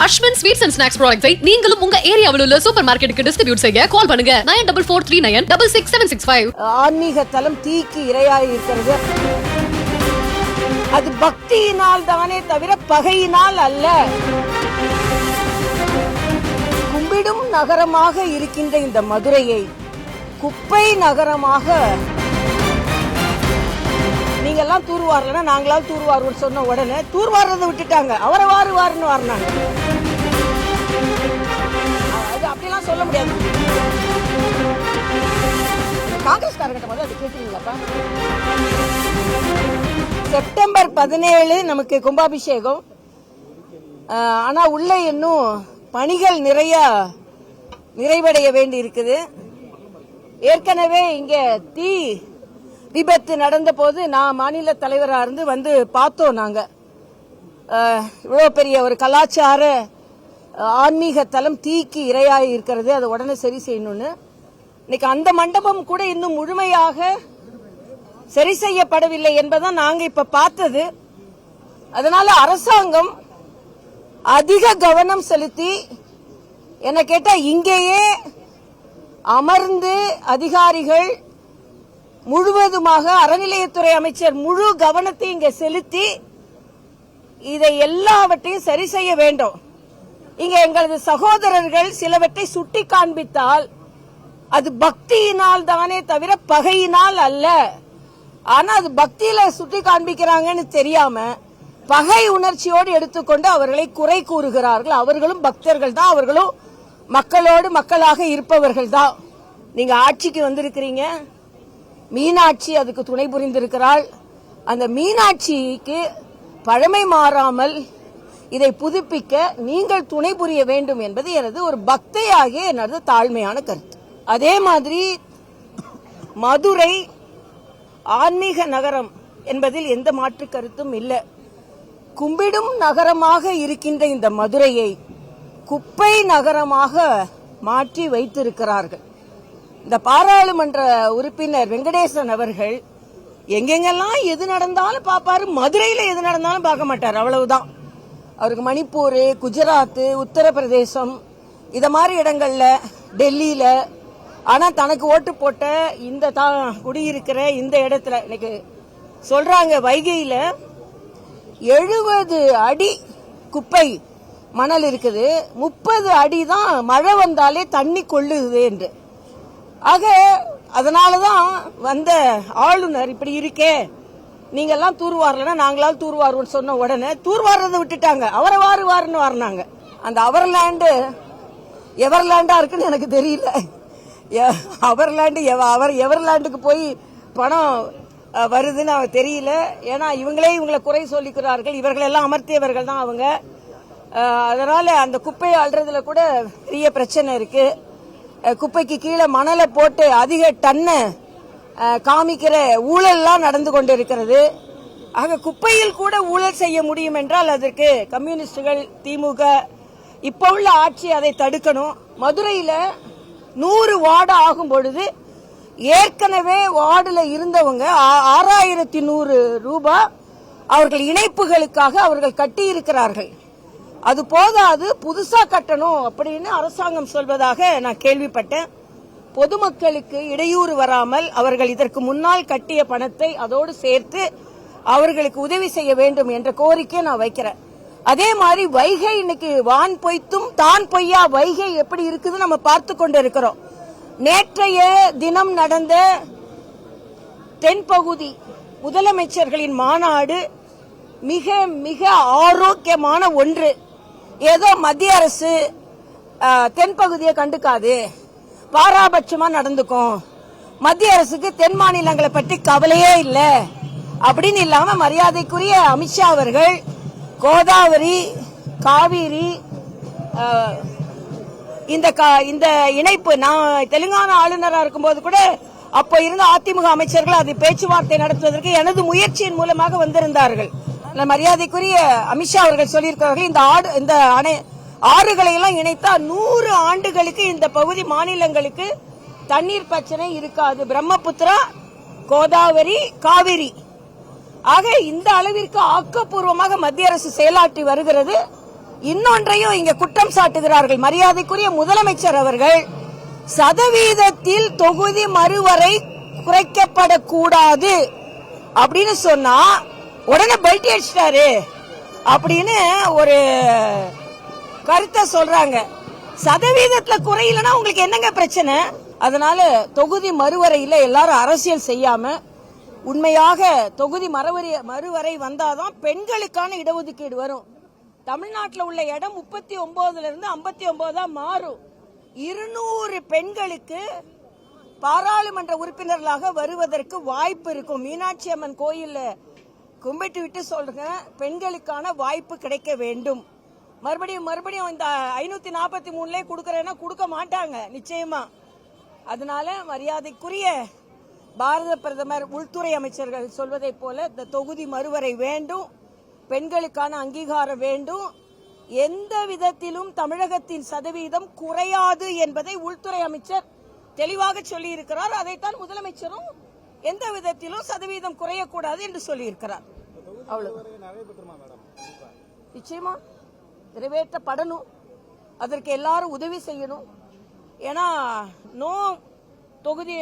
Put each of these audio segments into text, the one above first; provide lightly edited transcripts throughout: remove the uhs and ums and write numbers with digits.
Ashwin sweets and snacks ப்ராடக்ட்ஸை நீங்களும் உங்க ஏரியாவில் உள்ள சூப்பர் மார்க்கெட்டுக்கு டிஸ்ட்ரிபியூட் செய்ய கால் பண்ணுங்க 9443966765. ஆன்மீக தலம் தீக்கு இரையாய் இருக்கிறது. அது பக்தியினால் தானே தவிர பகையினால் அல்ல. கும்பிடும் நகரமாக இருக்கின்ற இந்த மதுரையை குப்பை நகரமாக நீங்க எல்லாம் தூர்வாரலன்னா நாங்களாம் தூர்வாருன்னு சொன்ன உடனே தூர்வாரதை விட்டுட்டாங்க. அவரை வாருன்னு வாரினாங்க. அது அப்படிலாம் சொல்ல முடியாது. காங்கிரஸ்காரங்கிட்ட முதல்ல அது கேட்குறீங்களாப்பா? செப்டம்பர் 17 நமக்கு கும்பாபிஷேகம். ஆனா உள்ள இன்னும் பணிகள் நிறைவடைய வேண்டி இருக்குது. ஏற்கனவே இங்க தீ விபத்து நடந்த போது நான் மாநில தலைவராக இருந்து வந்து பார்த்தோம். நாங்க இவ்வளவு பெரிய ஒரு கலாச்சார ஆன்மீக தலம் தீக்கு இரையாய் இருக்கிறது, அதை உடனே சரி செய்யணும்னு. இன்னைக்கு அந்த மண்டபம் கூட இன்னும் முழுமையாக சரி செய்யப்படவில்லை என்பதான் நாங்க இப்ப பார்த்தது. அதனால அரசாங்கம் அதிக கவனம் செலுத்தி என்ன கேட்டா இங்கேயே அமர்ந்து அதிகாரிகள் முழுவதுமாக அறநிலையத்துறை அமைச்சர் முழு கவனத்தை இங்க செலுத்தி இதை எல்லாவற்றையும் சரி செய்ய வேண்டும். இங்க எங்களது சகோதரர்கள் சிலவற்றை சுட்டி காண்பித்தால் அது பக்தியினால் தானே தவிர பகையினால் அல்ல. ஆனா அது பக்தியில சுட்டி காண்பிக்கிறாங்கன்னு தெரியாம பகை உணர்ச்சியோடு எடுத்துக்கொண்டு அவர்களை குறை கூறுகிறார்கள். அவர்களும் பக்தர்கள் தான், அவர்களும் மக்களோடு மக்களாக இருப்பவர்கள் தான். நீங்க ஆட்சிக்கு வந்திருக்கிறீங்க, மீனாட்சி அதுக்கு துணை புரிந்திருக்கிறாள். அந்த மீனாட்சிக்கு பழமை மாறாமல் இதை புதுப்பிக்க நீங்கள் துணை புரிய வேண்டும் என்பது எனது ஒரு பக்தையாகிய எனது தாழ்மையான கருத்து. அதே மாதிரி மதுரை ஆன்மீக நகரம் என்பதில் எந்த மாற்று கருத்தும் இல்லை. கும்பிடும் நகரமாக இருக்கின்ற இந்த மதுரையை குப்பை நகரமாக மாற்றி வைத்திருக்கிறார்கள். இந்த பாராளுமன்ற உறுப்பினர் வெங்கடேசன் அவர்கள் எங்கெங்கெல்லாம் எது நடந்தாலும் பாப்பாரு, மதுரையில எது நடந்தாலும் பார்க்க மாட்டார். அவ்வளவுதான். அவருக்கு மணிப்பூர், குஜராத், உத்தரப்பிரதேசம் இத மாதிரி இடங்கள்ல, டெல்லியில, ஆனா தனக்கு ஓட்டு போட்ட இந்த குடியிருக்கிற இந்த இடத்துல இன்னைக்கு சொல்றாங்க வைகையில 70 அடி குப்பை மணல் இருக்குது, 30 அடி தான் மழை வந்தாலே தண்ணி கொள்ளுது என்று. ஆக அதனாலதான் வந்த ஆளுநர் இப்படி இருக்கே, நீங்க எல்லாம் தூர்வாரலன்னா நாங்களாம் தூர்வாருன்னு சொன்ன உடனே தூர்வாரதை விட்டுட்டாங்க. அவரை வாருன்னு வாரினாங்க. அந்த அவர்லேண்டு எவர்லேண்டா இருக்குன்னு எனக்கு தெரியல. அவர்லேண்டு எவர்லேண்டுக்கு போய் பணம் வருதுன்னு அவ தெரியல. ஏன்னா இவங்களை குறை சொல்லிக்கிறார்கள். இவர்களெல்லாம் அமர்த்தியவர்கள் தான் அவங்க. அதனால அந்த குப்பையை அள்ளுறதுல கூட பெரிய பிரச்சனை இருக்கு. குப்பைக்கு கீழே மணலை போட்டு அதிக டன்னை காமிக்கிற ஊழல்லாம் நடந்து கொண்டிருக்கிறது. ஆக குப்பையில் கூட ஊழல் செய்ய முடியும் என்றால் அதற்கு கம்யூனிஸ்டுகள், திமுக இப்ப உள்ள ஆட்சி அதை தடுக்கணும். மதுரையில 100 வார்டு ஆகும் பொழுது ஏற்கனவே வார்டுல இருந்தவங்க 6100 ரூபாய் அவர்கள் இணைப்புகளுக்காக அவர்கள் கட்டி இருக்கிறார்கள். அது போதாது, புதுசா கட்டணும் அப்படின்னு அரசாங்கம் சொல்வதாக நான் கேள்விப்பட்டேன். பொதுமக்களுக்கு இடையூறு வராமல் அவர்கள் இதற்கு முன்னால் கட்டிய பணத்தை அதோடு சேர்த்து அவர்களுக்கு உதவி செய்ய வேண்டும் என்ற கோரிக்கை நான் வைக்கிறேன். அதே மாதிரி வைகை இன்னைக்கு வான் பொய்த்தும் தான் பொய்யா வைகை எப்படி இருக்குது நம்ம பார்த்து கொண்டு இருக்கிறோம். நேற்றைய தினம் நடந்த தென்பகுதி முதலமைச்சர்களின் மாநாடு மிக மிக ஆரோக்கியமான ஒன்று. ஏதோ மத்திய அரசு தென்பகுதியை கண்டுக்காது, பாராபட்சமா நடந்துக்கும், மத்திய அரசுக்கு தென் மாநிலங்களை பற்றி கவலையே இல்லை அப்படின்னு இல்லாம மரியாதைக்குரிய அமித்ஷா அவர்கள் கோதாவரி, காவிரி இந்த இணைப்பு, நான் தெலுங்கானா ஆளுநராக இருக்கும்போது கூட அப்ப இருந்த அதிமுக அமைச்சர்கள் அது பேச்சுவார்த்தை நடத்துவதற்கு எனது முயற்சியின் மூலமாக வந்திருந்தார்கள். மரியாதைக்குரிய அமித்ஷா அவர்கள் சொல்லியிருக்கிறார்கள் இந்த ஆறுகளை எல்லாம் இணைத்தா 100 ஆண்டுகளுக்கு இந்த பகுதி மாநிலங்களுக்கு தண்ணீர் பிரச்சனை இருக்காது. பிரம்மபுத்திரா, கோதாவரி, காவிரி. ஆக இந்த அளவிற்கு ஆக்கப்பூர்வமாக மத்திய அரசு செயலாற்றி வருகிறது. இன்னொன்றையும் இங்க குற்றம் சாட்டுகிறார்கள். மரியாதைக்குரிய முதலமைச்சர் அவர்கள் சதவீதத்தில் தொகுதி மறுவரை குறைக்கப்படக்கூடாது அப்படின்னு சொன்னா உடனே பெல்ட் அடிச்சிட்டாரு அப்படின்னு ஒரு கருத்தை சொல்றாங்க. சதவீதத்துல குறையிலனா உங்களுக்கு என்னங்க பிரச்சனை? அதனால தொகுதி மறுவரையில எல்லாரும் அரசியல் செய்யாம உண்மையாக தொகுதி மறுவரை வந்தாதான் பெண்களுக்கான இடஒதுக்கீடு வரும். தமிழ்நாட்டில் உள்ள இடம் 39 இருந்து 59 மாறும். 200 பெண்களுக்கு பாராளுமன்ற உறுப்பினர்களாக வருவதற்கு வாய்ப்பு இருக்கும். மீனாட்சி அம்மன் கோயில்ல கும்பிட்டு விட்டு சொல்றேன், பெண்களுக்கான வாய்ப்பு கிடைக்க வேண்டும். மறுபடியும் இந்த 543 கொடுக்கறேன்னா கொடுக்க மாட்டாங்க நிச்சயமா. அதனால மரியாதைக்குரிய பாரத பிரதமர், உள்துறை அமைச்சர்கள் சொல்வதை போல இந்த தொகுதி மறுவரை வேண்டும், பெண்களுக்கான அங்கீகாரம் வேண்டும். எந்த விதத்திலும் தமிழகத்தின் சதவீதம் குறையாது என்பதை உள்துறை அமைச்சர் தெளிவாக சொல்லி இருக்கிறார். அதைத்தான் முதலமைச்சரும் எந்த விதத்திலும் சதவீதம் குறையக்கூடாது என்று சொல்லி இருக்கிறார். அவ்வளவு நிச்சயமா நிறைவேற்றப்படணும். அதற்கு எல்லாரும் உதவி செய்யணும். ஏன்னா நோ தொகுதி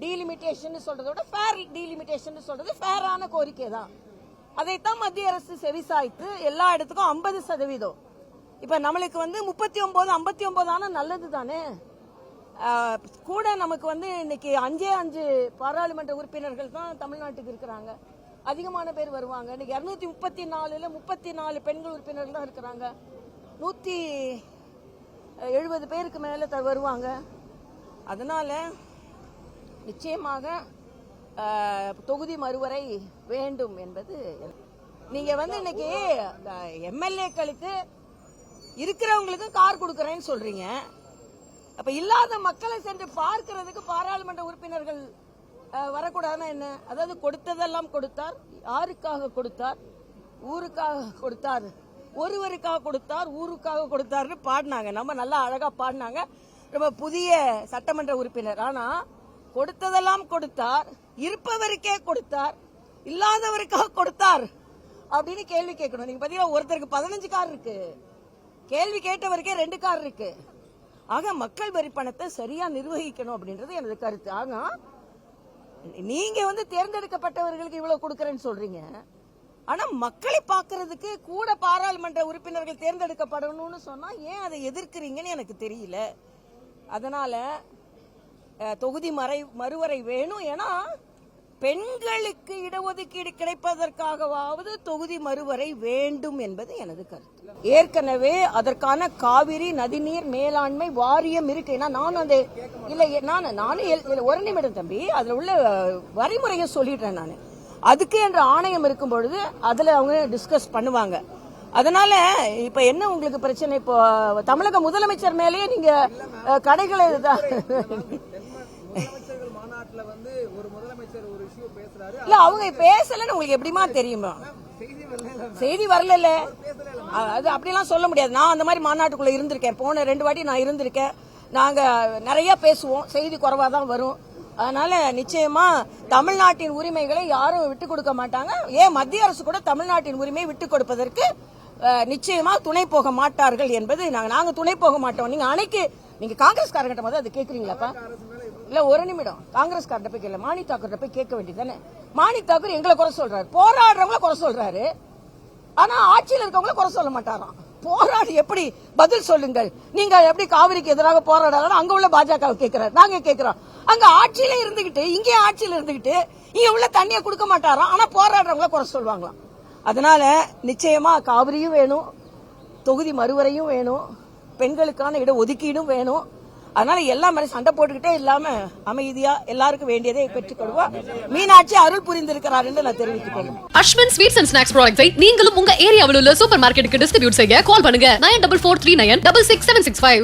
டீலிமிட்டேஷன் சொல்றதை விட ஃபேர் டீலிமிட்டேஷன் சொல்றது ஃபேரான கோரிக்கை தான். அதைத்தான் மத்திய அரசு செவிசாய்த்து எல்லா இடத்துக்கும் 50%. இப்ப நம்மளுக்கு 39, 59 ஆனா நல்லது தானே. கூட நமக்கு இன்னைக்கு 5 பாராளுமன்ற உறுப்பினர்கள் தான் தமிழ்நாட்டுக்கு இருக்கிறாங்க. அதிகமான பேர் வருவாங்க. இன்னைக்கு 234ல 34 பெண்கள் உறுப்பினர்கள் தான் இருக்கிறாங்க. 170 பேருக்கு மேல வருவாங்க. அதனால நிச்சயமாக தொகுதி மறுவரை வேண்டும் என்பது. நீங்க இன்னைக்கு எம்எல்ஏக்களுக்கு இருக்கிறவங்களுக்கு கார் கொடுக்கறேன்னு சொல்றீங்க. அப்ப இல்லாத மக்களை சென்று பார்க்கிறதுக்கு பாராளுமன்ற உறுப்பினர்கள் வரக்கூடாதுன்னா என்ன? அதாவது கொடுத்ததெல்லாம் கொடுத்தார். யாருக்காக கொடுத்தார்? ஊருக்காக கொடுத்தார். ஒருவருக்காக கொடுத்தார், ஊருக்காக கொடுத்தார்னு பாடினாங்க. நம்ம நல்லா அழகா பாடினாங்க. ரொம்ப புதிய சட்டமன்ற உறுப்பினர். ஆனா கொடுத்ததெல்லாம் கொடுத்தார், இருப்பவருக்கே கொடுத்தார், இல்லாதவருக்காக கொடுத்தார் அப்படின்னு கேள்வி கேட்கணும். நீங்க பாத்தீங்கன்னா ஒருத்தருக்கு 15 கார் இருக்கு, கேள்வி கேட்டவருக்கே 2 கார் இருக்கு. ஆக மக்கள் வரி பணத்தை சரியா நிர்வகிக்கணும் அப்படின்றது எனது கருத்து. ஆக நீங்க தேர்ந்தெடுக்கப்பட்டவர்களுக்கு இவ்வளவு கொடுக்கறேன்னு சொல்றீங்க. ஆனா மக்களை பாக்குறதுக்கு கூட பாராளுமன்ற உறுப்பினர்கள் தேர்ந்தெடுக்கப்படணும்னு சொன்னா ஏன் அதை எதிர்க்கிறீங்கன்னு எனக்கு தெரியல. அதனால தொகுதி மறுவரை வேணும். ஏன்னா பெண்களுக்கு இடஒதுக்கீடு கிடைப்பதற்காகவாவது தொகுதி மறுவரை வேண்டும் என்பது எனது கருத்து. ஏற்கனவே அதற்கான காவிரி நதிநீர் மேலாண்மை வாரியம் இருக்கு. நானும் ஒரு நிமிடம் தம்பி, அதுல உள்ள வரிமுறையை சொல்லிடுறேன். நான் அதுக்கு என்ற ஆணையம் இருக்கும் பொழுது அதுல அவங்க டிஸ்கஸ் பண்ணுவாங்க. அதனால இப்ப என்ன உங்களுக்கு பிரச்சனை? இப்போ தமிழக முதலமைச்சர் மேலேயே நீங்க கடைகளை இல்ல, அவங்க பேசலன்னு உங்களுக்கு எப்படிமா தெரியுமா? செய்தி வரல. அது அப்படிலாம் சொல்ல முடியாது. நான் அந்த மாதிரி மாநாட்டுக்குள்ள இருந்திருக்கேன். போன 2 வாட்டி நான் இருந்திருக்கேன். நாங்க நிறைய பேசுவோம், செய்தி குறைவா தான் வரும். அதனால நிச்சயமா தமிழ்நாட்டின் உரிமைகளை யாரும் விட்டுக் கொடுக்க மாட்டாங்க. ஏன் மத்திய அரசு கூட தமிழ்நாட்டின் உரிமையை விட்டுக் கொடுப்பதற்கு நிச்சயமா துணை போக மாட்டார்கள் என்பது நாங்க துணை போக மாட்டோம். நீங்க காங்கிரஸ்காரங்கிட்ட முதல்ல அது கேக்குறீங்களாப்பா? இல்ல ஒரு நிமிடம், காங்கிரஸ்காரட்ட போய் கேட்கல, மாணிக் தாக்கூர் போய் கேட்க வேண்டியதானே. மாணிக் தாக்கூர் எங்களை குறை சொல்றாரு, போராடுறவங்கள குறை சொல்றாரு. ஆனா ஆட்சியில் இருக்கவங்கள குறை சொல்ல மாட்டாராம். போராடி எப்படி பதில் சொல்லுங்கள், நீங்க எப்படி காவிரிக்கு எதிராக போராடலாம் அங்க உள்ள பாஜக கேட்கிறாரு. நாங்க கேட்கிறோம், அங்க ஆட்சியில இருந்துகிட்டு இங்கே ஆட்சியில இருந்துகிட்டு இங்க உள்ள தண்ணியை கொடுக்க மாட்டாராம். ஆனா போராடுறவங்கள குறை சொல்லுவாங்களாம். அதனால நிச்சயமா காவிரியும் வேணும், தொகுதி மறுவரையும் வேணும், பெண்களுக்கான இட ஒதுக்கீடும் வேணும். அதனால எல்லாம் மாதிரி சண்டை போட்டுக்கிட்டே இல்லாம அமைதியா எல்லாருக்கும் வேண்டியதை பெற்றுக்கொள்வா. மீனாட்சி அருள் புரிந்திருக்கிறார் என்று நான் தெரிவித்துக் கொள்ளும். அஸ்வின் ஸ்வீட்ஸ் அண்ட் ஸ்நாக்ஸ் ப்ராடக்ட்ஸை நீங்களும் உங்க ஏரியாவில் உள்ள சூப்பர் மார்க்கெட்டுக்கு டிஸ்ட்ரிபியூட் செய்ய கால் பண்ணுங்க 9443966765.